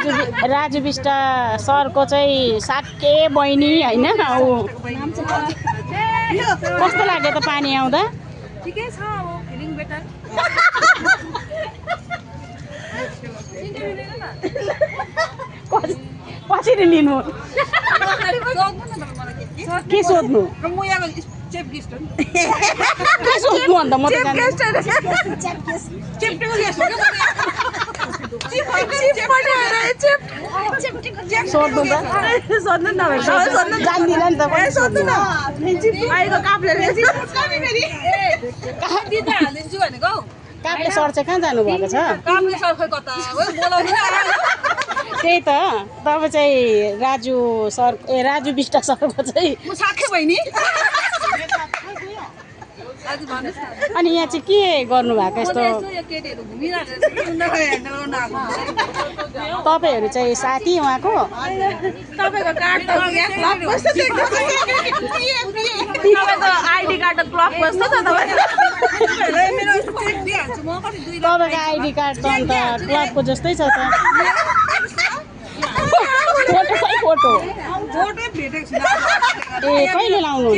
राजु बिष्ट सरको चाहिँ साके बहिनी होइन ऊ कस्तो लाग्यो त पानी आउँदा ठिकै छ अब फिलिङ बेटर कसरी लिनु के सोध्नु म यहाँको चेफ गेस्ट हो नि के सोध्नु अन्त म त सोध्नु त जान्दिनँ नि त काभ्रे सर चाहिँ कहाँ जानुभएको छ त्यही त तपाईँ चाहिँ राजु सर राजु बिष्ट सरको चाहिँ अनि यहाँ चाहिँ के गर्नुभएको यस्तो तपाईँहरू चाहिँ साथी उहाँको आइडी कार्ड क्लक बस्छ त तपाईँको आइडी कार्ड त अन्त क्लबको जस्तै छ त फोटो ए कहिले लाउनु ए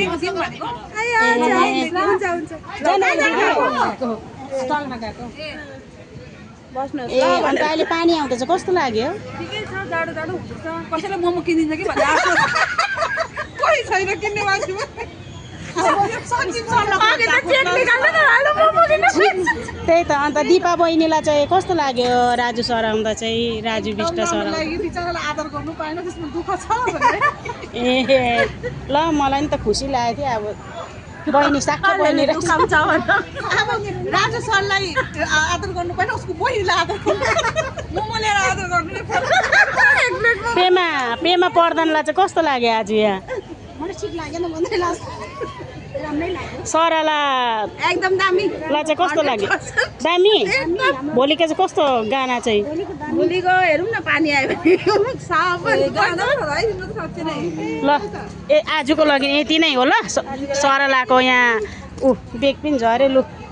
अन्त अहिले पानी आउँदैछ कस्तो लाग्यो ठिकै छ जाडो जाडो हुँदैछ कसैले मोमो किनिदिन्छ कि भन्ने आशा कोही छैन किन्ने मान्छे त्यही त अन्त दिपा बहिनीलाई चाहिँ कस्तो लाग्यो राजु सर आउँदा चाहिँ राजु बिष्ट सर आदर गर्नु पाएन त्यसमा दुःख छ ए ल मलाई नि त खुसी लागेको थियो अब बहिनी साक्खा बहिनी राजु सरलाई आदर गर्नु पाएन उसको बहिनीलाई आदर मोमो लिएर आदर गर्नु पेमा पर्दनलाई चाहिँ कस्तो लाग्यो आज यहाँ मलाई ठिक लागेन भन्दै लाग्छ राम्रै लाग्यो सरला एकदम दामी ला चाहिँ कस्तो लाग्यो दामी भोलिको चाहिँ कस्तो गाना चाहिँ भोलिको हेरौँ न पानी आयो ल ए आजको लागि यति नै हो ल सरलाको यहाँ ऊ बेग पनि झऱ्यो लु